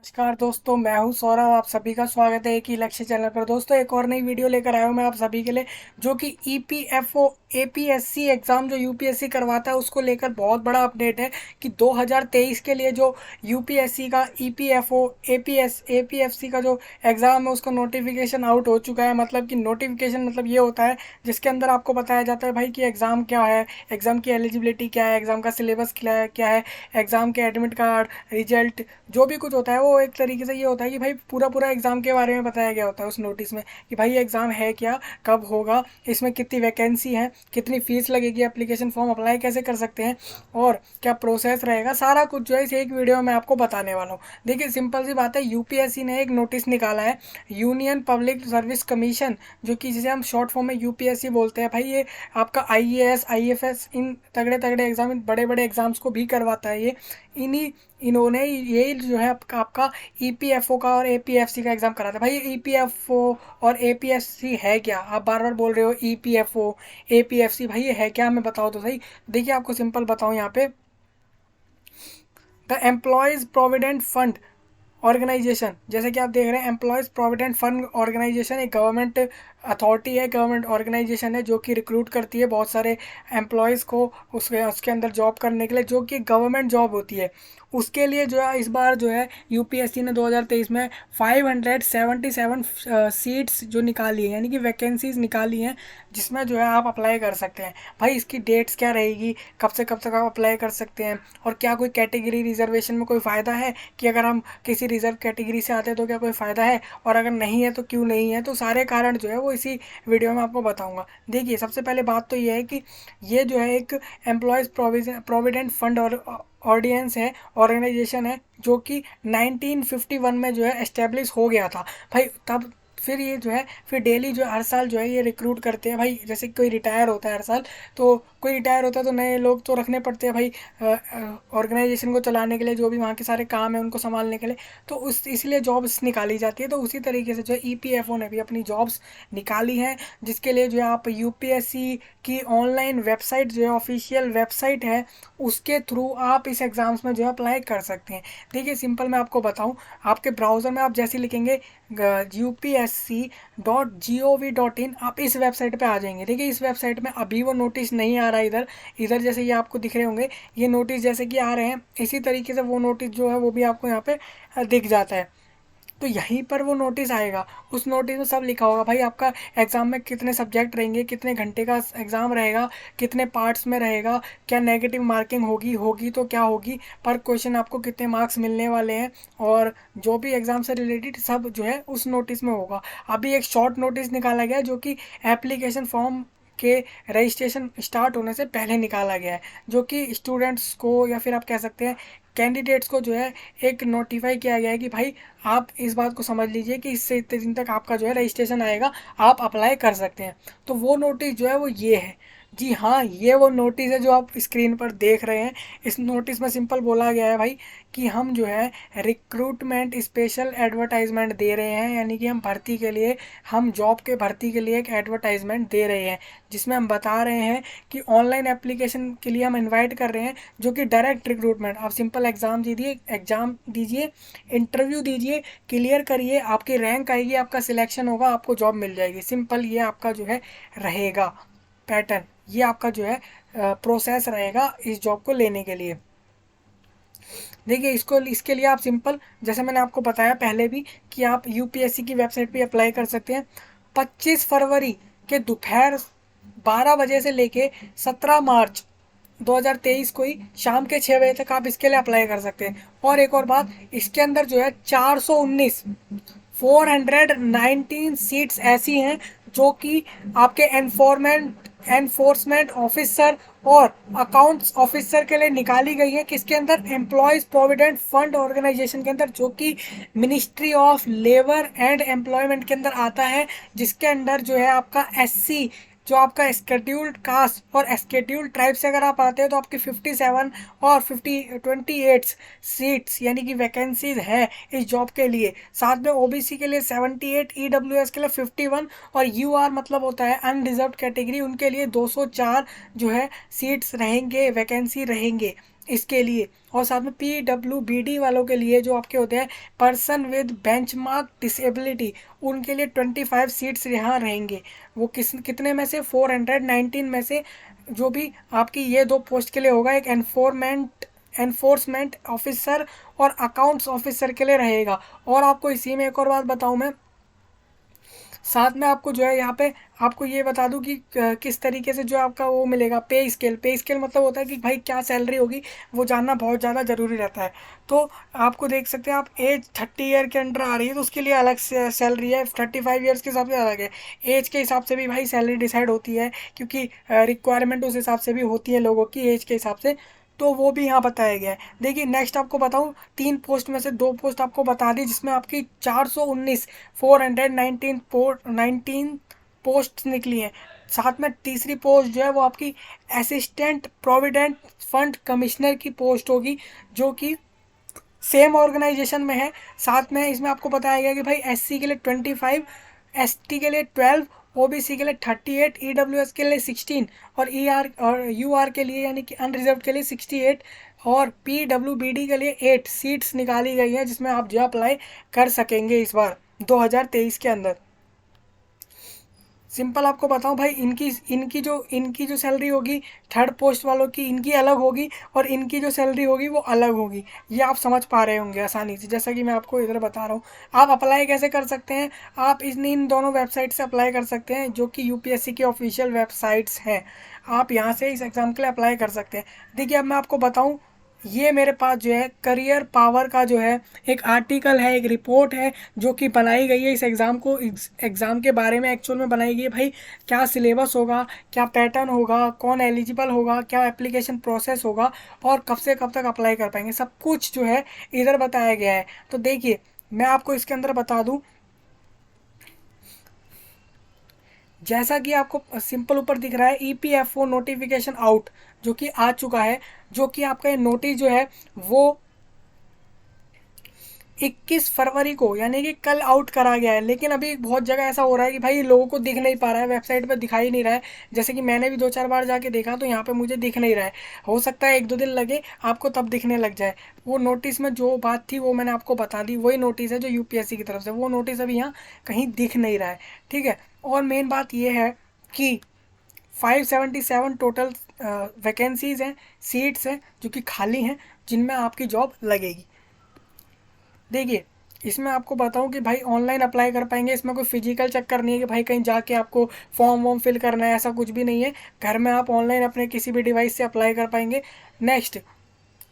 नमस्कार दोस्तों, मैं हूं सौरभ। आप सभी का स्वागत है एक ही लक्ष्य चैनल पर। दोस्तों, एक और नई वीडियो लेकर आया हूं मैं आप सभी के लिए, जो कि ईपीएफओ एपीएससी एग्ज़ाम जो यूपीएससी करवाता है उसको लेकर बहुत बड़ा अपडेट है कि 2023 के लिए जो यूपीएससी का ईपीएफओ एपीएफसी का जो एग्ज़ाम है उसका नोटिफिकेशन आउट हो चुका है। मतलब कि नोटिफिकेशन मतलब ये होता है जिसके अंदर आपको बताया जाता है भाई कि एग्ज़ाम क्या है, एग्ज़ाम की एलिजिबिलिटी क्या है, एग्ज़ाम का सिलेबस क्या है, एग्ज़ाम के एडमिट कार्ड, रिजल्ट, जो भी कुछ होता है वो एक तरीके से ये होता है कि भाई पूरा पूरा एग्ज़ाम के बारे में बताया गया होता है उस नोटिस में कि भाई एग्ज़ाम है क्या, कब होगा, इसमें कितनी वैकेंसी है, कितनी फ़ीस लगेगी, एप्लीकेशन फॉर्म अप्लाई कैसे कर सकते हैं और क्या प्रोसेस रहेगा। सारा कुछ जो है इस एक वीडियो में मैं आपको बताने वाला हूँ। देखिए, सिंपल सी बात है, यूपीएससी ने एक नोटिस निकाला है, यूनियन पब्लिक सर्विस कमीशन, जो कि जिसे हम शॉर्ट फॉर्म में यूपीएससी बोलते हैं। भाई ये आपका आईएएस आईएफएस इन तगड़े तगड़े एग्जाम, इन बड़े बड़े एग्जाम्स को भी करवाता है ये। इन्हीं इन्होंने ये जो है आपका ईपीएफओ का और एपीएफसी का एग्ज़ाम करा था। भाई ईपीएफओ और एपीएफसी है क्या? आप बार बार बोल रहे हो ईपीएफओ एपीएफसी, भाई ये है क्या? मैं बताओ तो सही। देखिए, आपको सिंपल बताऊं यहाँ पे, the employees provident fund organisation, जैसे कि आप देख रहे हैं, एम्प्लॉयज़ प्रोविडेंट फंड ऑर्गेनाइजेशन एक गवर्नमेंट अथॉरिटी है, गवर्नमेंट ऑर्गेनाइजेशन है जो कि रिक्रूट करती है बहुत सारे एम्प्लॉयज़ को उसके अंदर जॉब करने के लिए, जो कि गवर्नमेंट जॉब होती है। उसके लिए जो है इस बार जो है यूपीएससी ने 2023 में 577 सीट्स जो निकाली है, यानी कि वैकेंसीज निकाली हैं, जिसमें जो है आप अप्लाई कर सकते हैं। भाई इसकी डेट्स क्या रहेगी, कब से कब तक आप अप्लाई कर सकते हैं, और क्या कोई कैटेगरी रिजर्वेशन में कोई फ़ायदा है कि अगर हम किसी रिजर्व कैटेगरी से आते हैं तो क्या कोई फ़ायदा है, और अगर नहीं है तो क्यों नहीं है। तो सारे कारण जो है वो इसी वीडियो में आपको बताऊंगा। देखिए, सबसे पहले बात तो ये है कि ये जो है एक एम्प्लॉयज़ प्रोविडेंट फंड और ऑडियंस है, ऑर्गेनाइजेशन है, जो कि 1951 में जो है एस्टेब्लिश हो गया था। भाई तब फिर ये जो है फिर डेली जो हर साल जो है ये रिक्रूट करते हैं। भाई जैसे कोई रिटायर होता है हर साल, तो कोई रिटायर होता है तो नए लोग तो रखने पड़ते हैं भाई, ऑर्गेनाइजेशन को चलाने के लिए, जो भी वहाँ के सारे काम है उनको संभालने के लिए। तो उस इसलिए जॉब्स निकाली जाती है। तो उसी तरीके से जो है ईपीएफओ ने भी अपनी जॉब्स निकाली हैं, जिसके लिए जो है आप यूपीएससी की ऑनलाइन वेबसाइट जो है, ऑफिशियल वेबसाइट है, उसके थ्रू आप इस एग्ज़ाम्स में जो है अप्लाई कर सकते हैं। देखिए, सिंपल मैं आपको बताऊं, आपके ब्राउज़र में आप जैसे लिखेंगे upsc.gov.in, आप इस वेबसाइट पे आ जाएंगे। देखिए, इस वेबसाइट में अभी वो नोटिस नहीं आ रहा है इधर इधर जैसे ये आपको दिख रहे होंगे, ये नोटिस जैसे कि आ रहे हैं, इसी तरीके से वो नोटिस जो है वो भी आपको यहाँ पे दिख जाता है। तो यहीं पर वो नोटिस आएगा, उस नोटिस में सब लिखा होगा भाई आपका एग्ज़ाम में कितने सब्जेक्ट रहेंगे, कितने घंटे का एग्ज़ाम रहेगा, कितने पार्ट्स में रहेगा, क्या नेगेटिव मार्किंग होगी होगी तो क्या होगी, पर क्वेश्चन आपको कितने मार्क्स मिलने वाले हैं, और जो भी एग्ज़ाम से रिलेटेड सब जो है उस नोटिस में होगा। अभी एक शॉर्ट नोटिस निकाला गया है, जो कि एप्लीकेशन फॉर्म के रजिस्ट्रेशन स्टार्ट होने से पहले निकाला गया है, जो कि स्टूडेंट्स को या फिर आप कह सकते हैं कैंडिडेट्स को जो है एक नोटिफाई किया गया है कि भाई आप इस बात को समझ लीजिए कि इससे इतने दिन तक आपका जो है रजिस्ट्रेशन आएगा, आप अप्लाई कर सकते हैं। तो वो नोटिस जो है वो ये है। जी हाँ, ये वो नोटिस है जो आप स्क्रीन पर देख रहे हैं। इस नोटिस में सिंपल बोला गया है भाई कि हम जो है रिक्रूटमेंट स्पेशल एडवर्टाइजमेंट दे रहे हैं, यानी कि हम भर्ती के लिए, हम जॉब के भर्ती के लिए एक एडवर्टाइजमेंट दे रहे हैं, जिसमें हम बता रहे हैं कि ऑनलाइन एप्लीकेशन के लिए हम इनवाइट कर रहे हैं, जो कि डायरेक्ट रिक्रूटमेंट। आप सिंपल एग्ज़ाम दीजिए, इंटरव्यू दीजिए, क्लियर करिए, आपकी रैंक आएगी, आपका सिलेक्शन होगा, आपको जॉब मिल जाएगी। सिंपल ये आपका जो है रहेगा पैटर्न, ये आपका जो है प्रोसेस रहेगा इस जॉब को लेने के लिए। देखिए, इसके लिए आप सिंपल, जैसे मैंने आपको बताया पहले भी, कि आप यूपीएससी की वेबसाइट पे अप्लाई कर सकते हैं। 25 फरवरी के दोपहर 12 बजे से लेके 17 मार्च 2023 को ही शाम के 6 बजे तक आप इसके लिए अप्लाई कर सकते हैं। और एक और बात, इसके अंदर जो है 419 सीट्स ऐसी हैं जो कि आपके एनफोर्समेंट ऑफिसर और अकाउंट्स ऑफिसर के लिए निकाली गई है। किसके अंदर? एम्प्लॉयज़ प्रोविडेंट फंड ऑर्गेनाइजेशन के अंदर, जो कि ministry of labour and employment के अंदर आता है, जिसके अंदर जो है आपका एससी, जो आपका स्केड्यूल्ड कास्ट और स्केड्यूल्ड ट्राइब से अगर आप आते हैं तो आपकी 57 और 28 सीट्स यानी कि वैकेंसीज है इस जॉब के लिए। साथ में ओबीसी के लिए 78, ईडब्ल्यूएस के लिए 51, और यूआर मतलब होता है अनरिजर्व्ड कैटेगरी, उनके लिए 204 जो है सीट्स रहेंगे, वैकेंसी रहेंगे। इसके लिए। और साथ में PWBD वालों के लिए जो आपके होते हैं पर्सन विद बेंचमार्क डिसेबिलिटी, उनके लिए 25 सीट्स यहाँ रहेंगे। वो कितने में से 419 में से जो भी आपकी ये दो पोस्ट के लिए होगा, एक एनफोर्समेंट ऑफिसर और अकाउंट्स ऑफिसर के लिए रहेगा। और आपको इसी में एक और बात बताऊं मैं, साथ में आपको जो है यहाँ पे आपको ये बता दूं कि किस तरीके से जो आपका वो मिलेगा पे स्केल। पे स्केल मतलब होता है कि भाई क्या सैलरी होगी, वो जानना बहुत ज़्यादा ज़रूरी रहता है। तो आपको देख सकते हैं, आप एज 30 ईयर के अंडर आ रही है तो उसके लिए अलग से सैलरी है, 35 ईयर्स के हिसाब से अलग है। एज के हिसाब से भी भाई सैलरी डिसाइड होती है, क्योंकि रिक्वायरमेंट उस हिसाब से भी होती है लोगों की एज के हिसाब से। तो वो भी यहाँ बताया गया है। देखिए नेक्स्ट आपको बताऊँ, 3 पोस्ट में से 2 पोस्ट आपको बता दी जिसमें आपकी 419 419 पोस्ट निकली हैं। साथ में तीसरी पोस्ट जो है वो आपकी असिस्टेंट प्रोविडेंट फंड कमिश्नर की पोस्ट होगी, जो कि सेम ऑर्गेनाइजेशन में है। साथ में इसमें आपको बताया गया कि भाई SC के लिए 25, ST के लिए 12, OBC के लिए 38, EWS के लिए 16 और ER और UR के लिए यानी कि अनरिजर्व के लिए 68 और PWBD के लिए 8 सीट्स निकाली गई हैं, जिसमें आप जो अप्लाई कर सकेंगे इस बार 2023 के अंदर। सिंपल आपको बताऊं भाई, इनकी जो सैलरी होगी, 3rd पोस्ट वालों की इनकी अलग होगी और इनकी जो सैलरी होगी वो अलग होगी। ये आप समझ पा रहे होंगे आसानी से, जैसा कि मैं आपको इधर बता रहा हूँ। आप अप्लाई कैसे कर सकते हैं? आप इन दोनों वेबसाइट से अप्लाई कर सकते हैं, जो कि UPSC की ऑफिशियल वेबसाइट्स हैं। आप यहाँ से इस एग्ज़ाम के लिए अप्लाई कर सकते हैं। देखिए अब मैं आपको बताऊँ, ये मेरे पास जो है करियर पावर का जो है एक आर्टिकल है, एक रिपोर्ट है जो कि बनाई गई है इस एग्ज़ाम के बारे में। एक्चुअल में बनाई गई है भाई, क्या सिलेबस होगा, क्या पैटर्न होगा, कौन एलिजिबल होगा, क्या एप्लीकेशन प्रोसेस होगा और कब से कब तक अप्लाई कर पाएंगे, सब कुछ जो है इधर बताया गया है। तो देखिए मैं आपको इसके अंदर बता दूं, जैसा कि आपको सिंपल ऊपर दिख रहा है EPFO नोटिफिकेशन आउट, जो कि आ चुका है। जो कि आपका ये नोटिस जो है वो 21 फरवरी को यानी कि कल आउट करा गया है। लेकिन अभी बहुत जगह ऐसा हो रहा है कि भाई लोगों को दिख नहीं पा रहा है, वेबसाइट पर दिखाई नहीं रहा है। जैसे कि मैंने भी 2-4 बार जाके देखा तो यहाँ पे मुझे दिख नहीं रहा है। हो सकता है 1-2 दिन लगे आपको, तब दिखने लग जाए। वो नोटिस में जो बात थी वो मैंने आपको बता दी, वही नोटिस है जो UPSC की तरफ से। वो नोटिस अभी यहाँ कहीं दिख नहीं रहा है, ठीक है। और मेन बात ये है कि 577 टोटल वैकेंसीज हैं, सीट्स हैं जो कि खाली हैं, जिनमें आपकी जॉब लगेगी। देखिए इसमें आपको बताऊं कि भाई ऑनलाइन अप्लाई कर पाएंगे, इसमें कोई फिजिकल चक्कर नहीं है कि भाई कहीं जाके आपको फॉर्म वॉर्म फिल करना है, ऐसा कुछ भी नहीं है। घर में आप ऑनलाइन अपने किसी भी डिवाइस से अप्लाई कर पाएंगे। नेक्स्ट,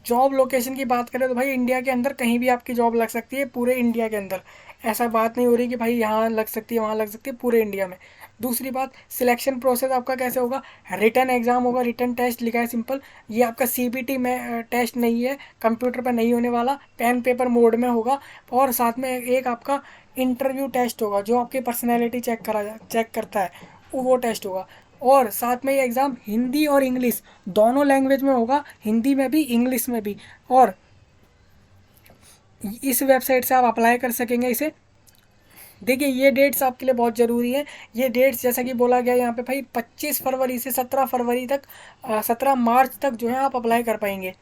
जॉब लोकेशन की बात करें तो भाई इंडिया के अंदर कहीं भी आपकी जॉब लग सकती है, पूरे इंडिया के अंदर। ऐसा बात नहीं हो रही कि भाई यहाँ लग सकती है वहाँ लग सकती है, पूरे इंडिया में। दूसरी बात, सिलेक्शन प्रोसेस आपका कैसे होगा? रिटन एग्जाम होगा, रिटन टेस्ट लिखा है सिंपल। ये आपका CBT में टेस्ट नहीं है, कंप्यूटर पर नहीं होने वाला, पेन पेपर मोड में होगा। और साथ में एक आपका इंटरव्यू टेस्ट होगा जो आपकी पर्सनैलिटी चेक करता है, वो टेस्ट होगा। और साथ में ये एग्ज़ाम हिंदी और इंग्लिश दोनों लैंग्वेज में होगा, हिंदी में भी इंग्लिश में भी। और इस वेबसाइट से आप अप्लाई कर सकेंगे इसे। देखिए ये डेट्स आपके लिए बहुत ज़रूरी है। ये डेट्स जैसा कि बोला गया यहाँ पे भाई 25 फरवरी से 17 फरवरी तक, 17 मार्च तक जो है आप अप्लाई कर पाएंगे।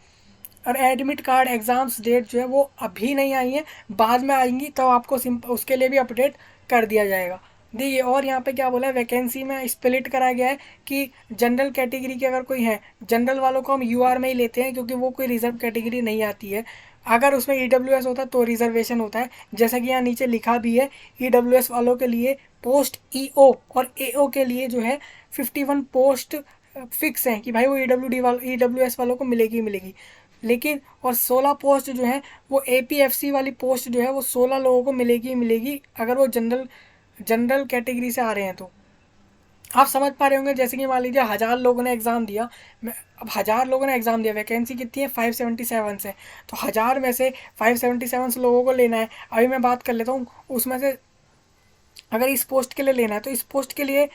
और एडमिट कार्ड एग्ज़ाम्स डेट जो है वो अभी नहीं आई है, बाद में आएंगी तो आपको उसके लिए भी अपडेट कर दिया जाएगा। देखिए और यहाँ पे क्या बोला है, वैकेंसी में स्प्लिट करा गया है कि जनरल कैटेगरी के अगर कोई है, जनरल वालों को हम UR में ही लेते हैं क्योंकि वो कोई रिजर्व कैटेगरी नहीं आती है। अगर उसमें EWS होता है तो रिजर्वेशन होता है, जैसा कि यहाँ नीचे लिखा भी है। EWS वालों के लिए पोस्ट EO और AO के लिए जो है 51 पोस्ट फिक्स हैं कि भाई वो EWS वालों को मिलेगी मिलेगी। लेकिन और 16 पोस्ट जो है वो APFC वाली पोस्ट जो है वो 16 लोगों को मिलेगी मिलेगी, अगर वो जनरल कैटेगरी से आ रहे हैं तो। आप समझ पा रहे होंगे, जैसे कि मान लीजिए 1000 लोगों ने एग्ज़ाम दिया, अब 1000 लोगों ने एग्ज़ाम दिया, वैकेंसी कितनी है 577 है, तो 1000 में से 577 लोगों को लेना है। अभी मैं बात कर लेता हूँ उसमें से, अगर इस पोस्ट के लिए लेना है तो इस पोस्ट के लिए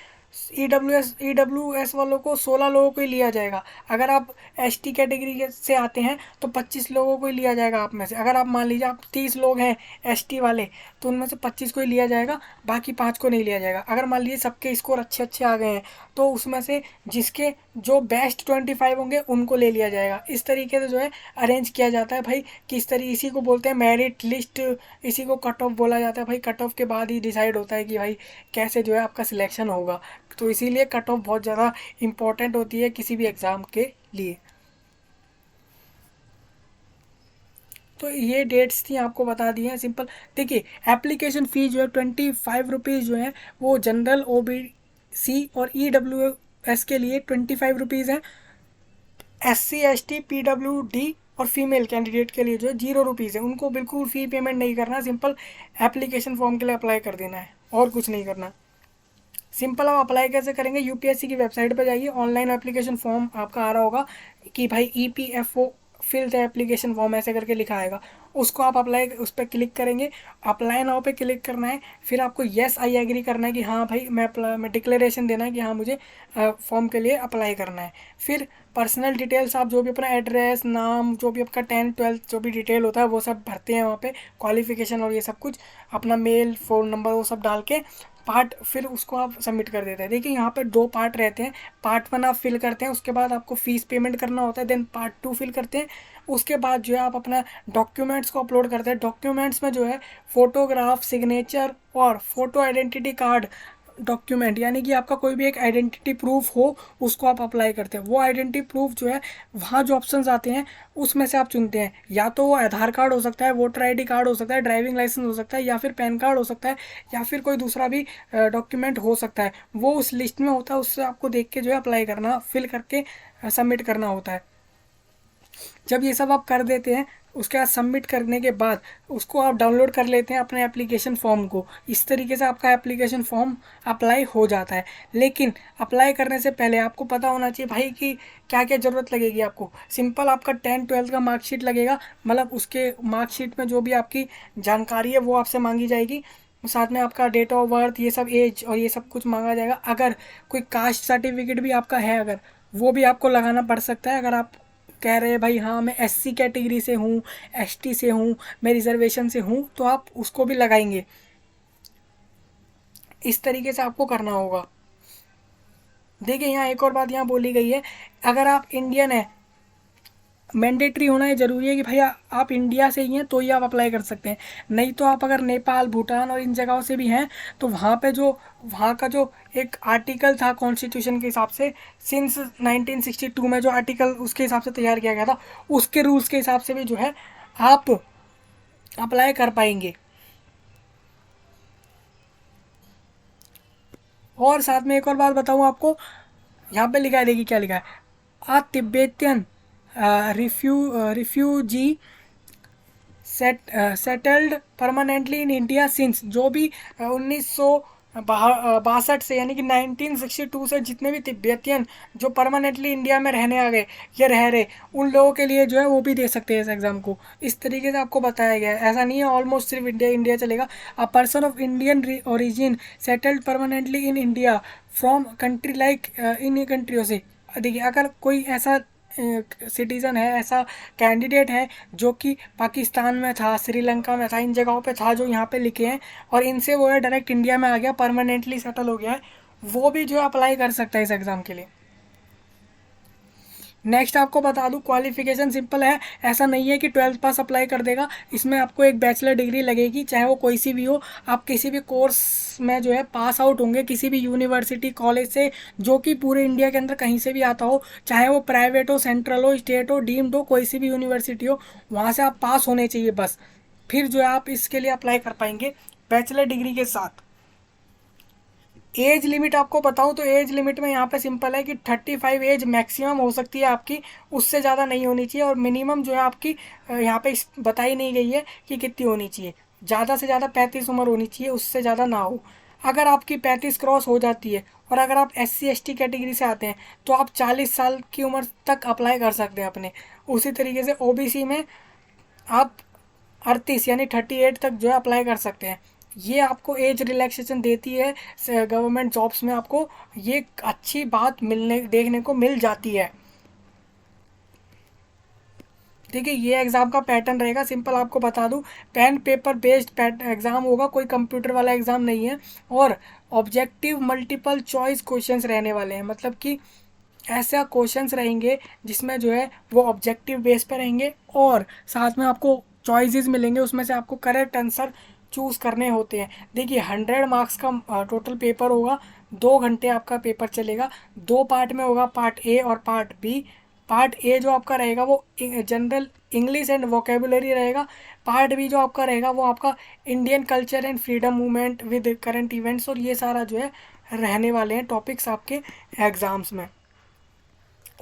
ईडब्ल्यूएस वालों को 16 लोगों को ही लिया जाएगा। अगर आप एसटी कैटेगरी से आते हैं तो 25 लोगों को ही लिया जाएगा आप में से। अगर आप मान लीजिए आप 30 लोग हैं एसटी वाले, तो उनमें से 25 को ही लिया जाएगा, बाकी 5 को नहीं लिया जाएगा। अगर मान लीजिए सबके स्कोर अच्छे अच्छे आ गए हैं तो उसमें से जिसके जो बेस्ट 25 होंगे उनको ले लिया जाएगा। इस तरीके से जो है अरेंज किया जाता है भाई। किस तरीके, इसी को बोलते हैं मेरिट लिस्ट, इसी को कट ऑफ बोला जाता है भाई। कट ऑफ के बाद ही डिसाइड होता है कि भाई कैसे जो है आपका सिलेक्शन होगा। तो इसीलिए कट ऑफ बहुत ज़्यादा इंपॉर्टेंट होती है किसी भी एग्ज़ाम के लिए। तो ये डेट्स थी, आपको बता दी हैं सिंपल। देखिए एप्लीकेशन फ़ी जो है 25 रुपीज़ जो है वो जनरल OBC और EWS के लिए 25 रुपीज़ है। SC ST PWD और फीमेल कैंडिडेट के लिए जो है 0 रुपीज़ है। उनको बिल्कुल फ़ी पेमेंट नहीं करना, सिंपल एप्लीकेशन फॉर्म के लिए अप्लाई कर देना है और कुछ नहीं करना। सिंपल आप अप्लाई कैसे करेंगे, यूपीएससी की वेबसाइट पर जाइए, ऑनलाइन एप्लीकेशन फॉर्म आपका आ रहा होगा कि भाई EPFO fill the application form ऐसे करके लिखा आएगा, उसको आप अप्लाई, उस पर क्लिक करेंगे। अप्लाई नाउ पे क्लिक करना है, फिर आपको येस आई एग्री करना है कि हाँ भाई मैं डिक्लेरेशन देना है कि हाँ मुझे फॉर्म के लिए अप्लाई करना है। फिर पर्सनल डिटेल्स, आप जो भी अपना एड्रेस, नाम, जो भी आपका 10th 12th जो भी डिटेल होता है वो सब भरते हैं वहाँ पे, क्वालिफिकेशन और ये सब कुछ, अपना मेल फ़ोन नंबर वो सब डाल के पार्ट, फिर उसको आप सबमिट कर देते हैं। देखिए यहाँ पे 2 पार्ट रहते हैं। पार्ट 1 आप फिल करते हैं, उसके बाद आपको फ़ीस पेमेंट करना होता है। देन पार्ट 2 फिल करते हैं, उसके बाद जो है आप अपना डॉक्यूमेंट्स को अपलोड करते हैं। डॉक्यूमेंट्स में जो है फ़ोटोग्राफ, सिग्नेचर और फ़ोटो आइडेंटिटी कार्ड डॉक्यूमेंट, यानी कि आपका कोई भी एक आइडेंटिटी प्रूफ हो, उसको आप अप्लाई करते हैं। वो आइडेंटिटी प्रूफ जो है, वहाँ जो ऑप्शंस आते हैं उसमें से आप चुनते हैं, या तो वो आधार कार्ड हो सकता है, वोटर ID कार्ड हो सकता है, ड्राइविंग लाइसेंस हो सकता है, या फिर पैन कार्ड हो सकता है, या फिर कोई दूसरा भी डॉक्यूमेंट हो सकता है। वो उस लिस्ट में होता है, उससे आपको देख के जो है अप्लाई करना, फिल करके सबमिट करना होता है। जब ये सब आप कर देते हैं, उसके बाद सबमिट करने के बाद उसको आप डाउनलोड कर लेते हैं अपने एप्लीकेशन फॉर्म को। इस तरीके से आपका एप्लीकेशन फॉर्म अप्लाई हो जाता है। लेकिन अप्लाई करने से पहले आपको पता होना चाहिए भाई कि क्या क्या ज़रूरत लगेगी आपको। सिंपल आपका 10th 12th का मार्कशीट लगेगा, मतलब उसके मार्कशीट में जो भी आपकी जानकारी है वो आपसे मांगी जाएगी। साथ में आपका डेट ऑफ बर्थ, ये सब एज और ये सब कुछ मांगा जाएगा। अगर कोई कास्ट सर्टिफिकेट भी आपका है, अगर वो भी आपको लगाना पड़ सकता है। अगर आप कह रहे हैं भाई हाँ मैं SC कैटेगरी से हूँ, ST से हूँ, मैं रिजर्वेशन से हूँ, तो आप उसको भी लगाएंगे। इस तरीके से आपको करना होगा। देखिए यहाँ एक और बात यहाँ बोली गई है, अगर आप इंडियन हैं, मैंडेटरी होना है, ज़रूरी है कि भैया आप इंडिया से ही हैं तो ही आप अप्लाई कर सकते हैं। नहीं तो आप अगर नेपाल, भूटान और इन जगहों से भी हैं तो वहाँ का जो एक आर्टिकल था कॉन्स्टिट्यूशन के हिसाब से, सिंस 1962 में जो आर्टिकल उसके हिसाब से तैयार किया गया था, उसके रूल्स के हिसाब से भी जो है आप अप्लाई कर पाएंगे। और साथ में एक और बात बताऊँ आपको, यहाँ पे लिखा है, देखिए क्या लिखा है, Tibetan refugee settled permanently in India since, जो भी 1962 से, यानी कि 1962 से जितने भी तिब्बतियन जो परमानेंटली इंडिया में रहने आ गए या रह रहे, उन लोगों के लिए जो है वो भी दे सकते हैं इस एग्ज़ाम को। इस तरीके से आपको बताया गया है, ऐसा नहीं है ऑलमोस्ट सिर्फ इंडिया चलेगा। A person of Indian origin settled permanently in India from country like, इन कंट्रियों से। देखिए अगर कोई ऐसा सिटीज़न है, ऐसा कैंडिडेट है जो कि पाकिस्तान में था, श्रीलंका में था, इन जगहों पे था जो यहाँ पे लिखे हैं, और इनसे वो है डायरेक्ट इंडिया में आ गया, परमानेंटली सेटल हो गया है, वो भी जो है अप्लाई कर सकता है इस एग्ज़ाम के लिए। नेक्स्ट आपको बता दूं, क्वालिफिकेशन सिंपल है। ऐसा नहीं है कि 12th पास अप्लाई कर देगा, इसमें आपको एक बैचलर डिग्री लगेगी, चाहे वो कोई सी भी हो। आप किसी भी कोर्स में जो है पास आउट होंगे किसी भी यूनिवर्सिटी, कॉलेज से, जो कि पूरे इंडिया के अंदर कहीं से भी आता हो, चाहे वो प्राइवेट हो, सेंट्रल हो, स्टेट हो, डीम्ड हो, कोई सी भी यूनिवर्सिटी हो, वहाँ से आप पास होने चाहिए बस। फिर जो है आप इसके लिए अप्लाई कर पाएंगे बैचलर डिग्री के साथ। एज लिमिट आपको बताऊं तो एज लिमिट में यहाँ पे सिंपल है कि 35 एज मैक्सिमम हो सकती है आपकी, उससे ज़्यादा नहीं होनी चाहिए। और मिनिमम जो है आपकी यहाँ पे बताई नहीं गई है कि कितनी होनी चाहिए। ज़्यादा से ज़्यादा 35 उम्र होनी चाहिए, उससे ज़्यादा ना हो। अगर आपकी 35 क्रॉस हो जाती है और अगर आप SC ST कैटेगरी से आते हैं तो आप 40 साल की उम्र तक अप्लाई कर सकते हैं अपने। उसी तरीके से OBC में आप 38 यानी 38 तक जो है अप्लाई कर सकते हैं। ये आपको एज रिलैक्सेशन देती है गवर्नमेंट जॉब्स में, आपको ये अच्छी बात मिलने देखने को मिल जाती है। देखिए ये एग्ज़ाम का पैटर्न रहेगा, सिंपल आपको बता दूं, पेन पेपर बेस्ड एग्ज़ाम होगा, कोई कंप्यूटर वाला एग्ज़ाम नहीं है। और ऑब्जेक्टिव मल्टीपल चॉइस क्वेश्चंस रहने वाले हैं, मतलब कि ऐसा क्वेश्चंस रहेंगे जिसमें जो है वो ऑब्जेक्टिव बेस पे रहेंगे, और साथ में आपको चॉइसेस मिलेंगे, उसमें से आपको करेक्ट आंसर चूज़ करने होते हैं। देखिए 100 मार्क्स का टोटल पेपर होगा, 2 घंटे आपका पेपर चलेगा, 2 पार्ट में होगा, पार्ट ए और पार्ट बी। पार्ट ए जो आपका रहेगा वो जनरल इंग्लिश एंड वोकेबुलरी रहेगा। पार्ट बी जो आपका रहेगा वो आपका Indian culture and freedom movement with current events, और ये सारा जो है रहने वाले हैं टॉपिक्स आपके एग्ज़ाम्स में।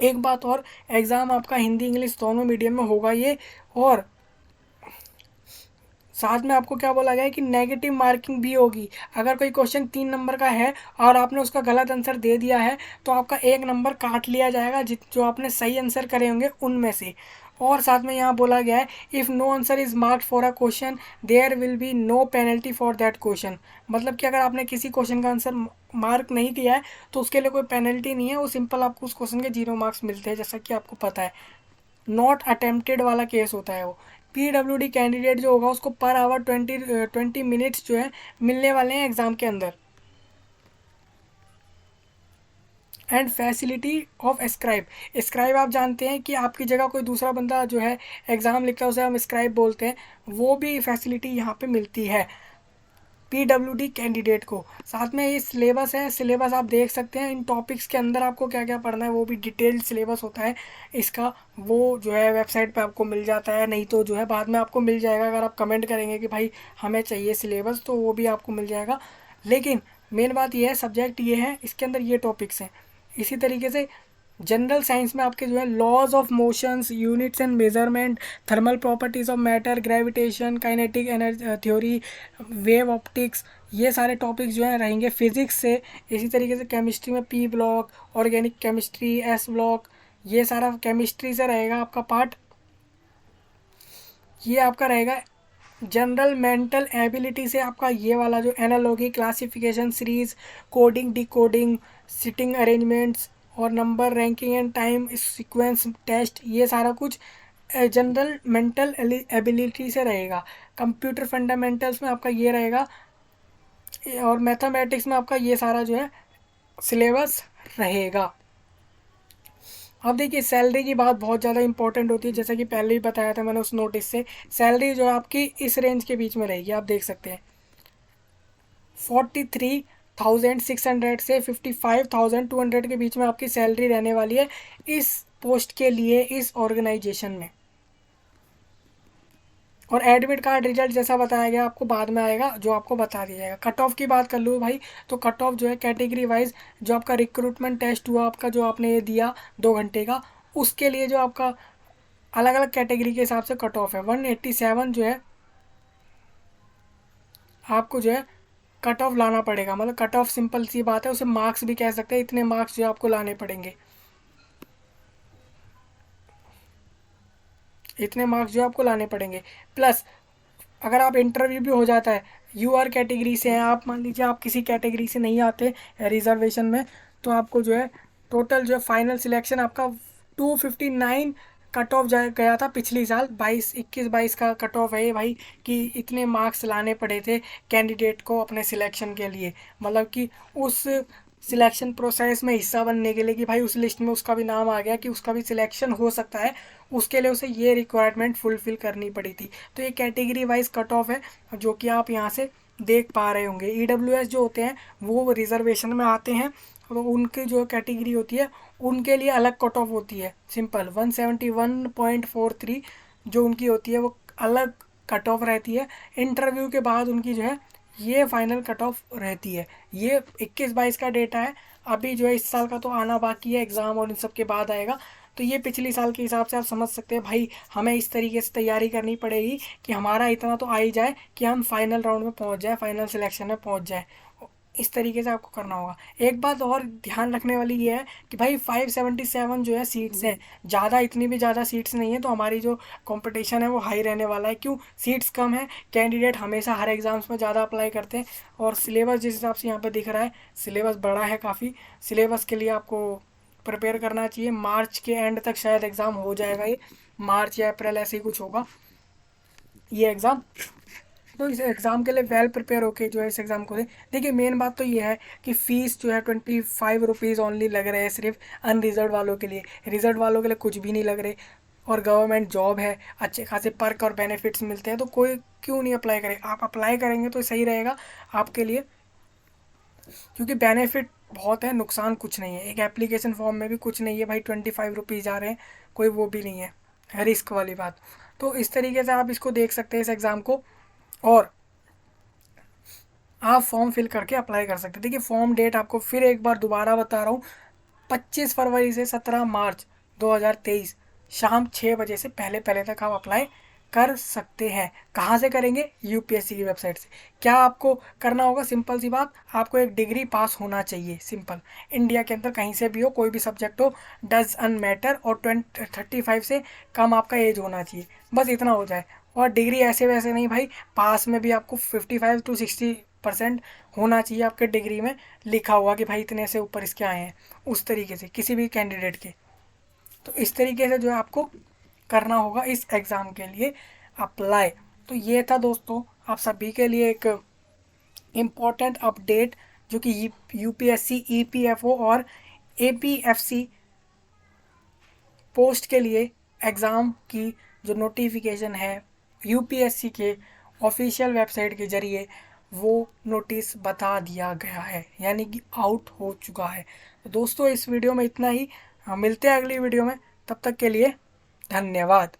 एक बात और, एग्ज़ाम आपका हिंदी इंग्लिश दोनों मीडियम में होगा ये, और साथ में आपको क्या बोला गया है कि नेगेटिव मार्किंग भी होगी। अगर कोई क्वेश्चन 3 नंबर का है और आपने उसका गलत आंसर दे दिया है तो आपका 1 नंबर काट लिया जाएगा, जो आपने सही आंसर करे होंगे उनमें से। और साथ में यहाँ बोला गया है, if no answer is marked for a question there will be no penalty for that question. मतलब कि अगर आपने किसी क्वेश्चन का आंसर मार्क नहीं किया है तो उसके लिए कोई पेनल्टी नहीं है, वो सिंपल आपको उस क्वेश्चन के 0 मार्क्स मिलते हैं, जैसा कि आपको पता है। नॉट अटेम्प्टेड वाला केस होता है वो। पीडब्ल्यूडी कैंडिडेट जो होगा उसको पर आवर 20 मिनट्स जो है मिलने वाले हैं एग्ज़ाम के अंदर। And facility of scribe, scribe आप जानते हैं कि आपकी जगह कोई दूसरा बंदा जो है एग्ज़ाम लिखता है उसे हम स्क्राइब बोलते हैं, वो भी फैसिलिटी यहाँ पे मिलती है पीडब्ल्यूडी कैंडिडेट को। साथ में ये सिलेबस है, सिलेबस आप देख सकते हैं, इन टॉपिक्स के अंदर आपको क्या क्या पढ़ना है वो भी डिटेल्ड सिलेबस होता है इसका, वो जो है वेबसाइट पे आपको मिल जाता है, नहीं तो जो है बाद में आपको मिल जाएगा। अगर आप कमेंट करेंगे कि भाई हमें चाहिए सिलेबस तो वो भी आपको मिल जाएगा। लेकिन मेन बात ये है, सब्जेक्ट ये है, इसके अंदर ये टॉपिक्स हैं। इसी तरीके से जनरल साइंस में आपके जो है laws of motions, units and measurement, thermal properties of matter, gravitation, kinetic energy theory, wave optics, ये सारे टॉपिक्स जो हैं रहेंगे फिजिक्स से। इसी तरीके से केमिस्ट्री में P block, organic chemistry S block, ये सारा केमिस्ट्री से रहेगा आपका पार्ट। ये आपका रहेगा जनरल मेंटल एबिलिटी से, आपका ये वाला जो analogy, classification, series, coding, decoding, sitting arrangements और number, ranking and time sequence test, ये सारा कुछ जनरल मेंटल एबिलिटी से रहेगा। कंप्यूटर फंडामेंटल्स में आपका ये रहेगा, और मैथमेटिक्स में आपका ये सारा जो है सिलेबस रहेगा। अब देखिए सैलरी की बात बहुत ज़्यादा इंपॉर्टेंट होती है, जैसा कि पहले ही बताया था मैंने उस नोटिस से। सैलरी जो है आपकी इस रेंज के बीच में रहेगी, आप देख सकते हैं 43,600 से 55,200 के बीच में आपकी सैलरी रहने वाली है इस पोस्ट के लिए, इस ऑर्गेनाइजेशन में। और एडमिट कार्ड रिजल्ट जैसा बताया गया आपको बाद में आएगा, जो आपको बता दिया जाएगा। कट ऑफ की बात कर लूँ भाई, तो कट ऑफ जो है कैटेगरी वाइज, जो आपका रिक्रूटमेंट टेस्ट हुआ आपका, जो आपने ये दिया 2 घंटे का, उसके लिए जो आपका अलग अलग कैटेगरी के हिसाब से कट ऑफ है 187 जो है आपको जो है कट ऑफ लाना पड़ेगा। मतलब कट ऑफ सिंपल सी बात है, उसे मार्क्स भी कह सकते हैं, इतने मार्क्स जो है आपको लाने पड़ेंगे, इतने मार्क्स जो आपको लाने पड़ेंगे। प्लस अगर आप इंटरव्यू भी हो जाता है, यू आर कैटेगरी से हैं आप, मान लीजिए आप किसी कैटेगरी से नहीं आते रिजर्वेशन में, तो आपको जो है टोटल जो है फाइनल सिलेक्शन आपका 259 कट ऑफ जा गया था पिछली साल, 21-22 का कट ऑफ है ये भाई, कि इतने मार्क्स लाने पड़े थे कैंडिडेट को अपने सिलेक्शन के लिए। मतलब कि उस सिलेक्शन प्रोसेस में हिस्सा बनने के लिए, कि भाई उस लिस्ट में उसका भी नाम आ गया कि उसका भी सिलेक्शन हो सकता है, उसके लिए उसे ये रिक्वायरमेंट फुलफ़िल करनी पड़ी थी। तो ये कैटेगरी वाइज कट ऑफ है, जो कि आप यहाँ से देख पा रहे होंगे। ईडब्ल्यूएस जो होते हैं वो रिजर्वेशन में आते हैं, तो उनकी जो कैटेगरी होती है उनके लिए अलग कट ऑफ होती है, सिंपल 171.43 जो उनकी होती है वो अलग कट ऑफ रहती है। इंटरव्यू के बाद उनकी जो है ये फाइनल कट ऑफ रहती है। ये 21-22 का डेटा है, अभी जो है इस साल का तो आना बाकी है एग्ज़ाम, और इन सब के बाद आएगा। तो ये पिछली साल के हिसाब से आप समझ सकते हैं भाई, हमें इस तरीके से तैयारी करनी पड़ेगी कि हमारा इतना तो आ ही जाए कि हम फाइनल राउंड में पहुंच जाए, फाइनल सिलेक्शन में पहुंच जाए। इस तरीके से आपको करना होगा। एक बात और ध्यान रखने वाली ये है कि भाई 577 जो है सीट्स हैं, ज़्यादा इतनी भी ज़्यादा सीट्स नहीं है, तो हमारी जो कंपटीशन है वो हाई रहने वाला है। क्यों? सीट्स कम है, कैंडिडेट हमेशा हर एग्ज़ाम्स में ज़्यादा अप्लाई करते हैं, और सिलेबस जिस हिसाब से यहाँ पर दिख रहा है सिलेबस बड़ा है काफ़ी। सिलेबस के लिए आपको प्रिपेयर करना चाहिए। मार्च के एंड तक शायद एग्ज़ाम हो जाएगा, ये मार्च या अप्रैल ऐसे ही कुछ होगा ये एग्ज़ाम। तो इस एग्ज़ाम के लिए वेल प्रिपेयर होके जो है इस एग्ज़ाम को दे। देखिए मेन बात तो ये है कि फ़ीस जो है 25 रुपीज़ ओनली लग रहे हैं सिर्फ अनरिजर्व वालों के लिए। रिजर्व वालों के लिए कुछ भी नहीं लग रहे, और गवर्नमेंट जॉब है, अच्छे खासे पर्क और बेनिफिट्स मिलते हैं, तो कोई क्यों नहीं अप्लाई करे। आप अप्लाई करेंगे तो सही रहेगा आपके लिए, क्योंकि बेनिफिट बहुत है, नुकसान कुछ नहीं है। एक एप्लीकेशन फॉर्म में भी कुछ नहीं है भाई, 25 रुपीज़ आ रहे हैं, कोई वो भी नहीं है रिस्क वाली बात। तो इस तरीके से आप इसको देख सकते हैं इस एग्ज़ाम को, और आप फॉर्म फिल करके अप्लाई कर सकते हैं। देखिए फॉर्म डेट आपको फिर एक बार दोबारा बता रहा हूँ, 25 फरवरी से 17 मार्च 2023 शाम 6 बजे से पहले पहले तक आप अप्लाई कर सकते हैं। कहाँ से करेंगे? यूपीएससी की वेबसाइट से। क्या आपको करना होगा? सिंपल सी बात, आपको एक डिग्री पास होना चाहिए, सिंपल। इंडिया के अंदर कहीं से भी हो, कोई भी सब्जेक्ट हो, डज अन मैटर, और 35 से कम आपका एज होना चाहिए, बस इतना हो जाए। और डिग्री ऐसे वैसे नहीं भाई, पास में भी आपको 55 to 60% होना चाहिए आपके डिग्री में लिखा हुआ कि भाई इतने से ऊपर इसके आए हैं, उस तरीके से किसी भी कैंडिडेट के। तो इस तरीके से जो है आपको करना होगा इस एग्ज़ाम के लिए अप्लाई। तो ये था दोस्तों आप सभी के लिए एक इम्पॉर्टेंट अपडेट, जो कि यूपीएससी, ईपीएफओ और एपीएफसी पोस्ट के लिए एग्ज़ाम की जो नोटिफिकेशन है यूपीएससी के ऑफिशियल वेबसाइट के ज़रिए, वो नोटिस बता दिया गया है, यानी कि आउट हो चुका है। तो दोस्तों इस वीडियो में इतना ही, मिलते हैं अगली वीडियो में, तब तक के लिए धन्यवाद।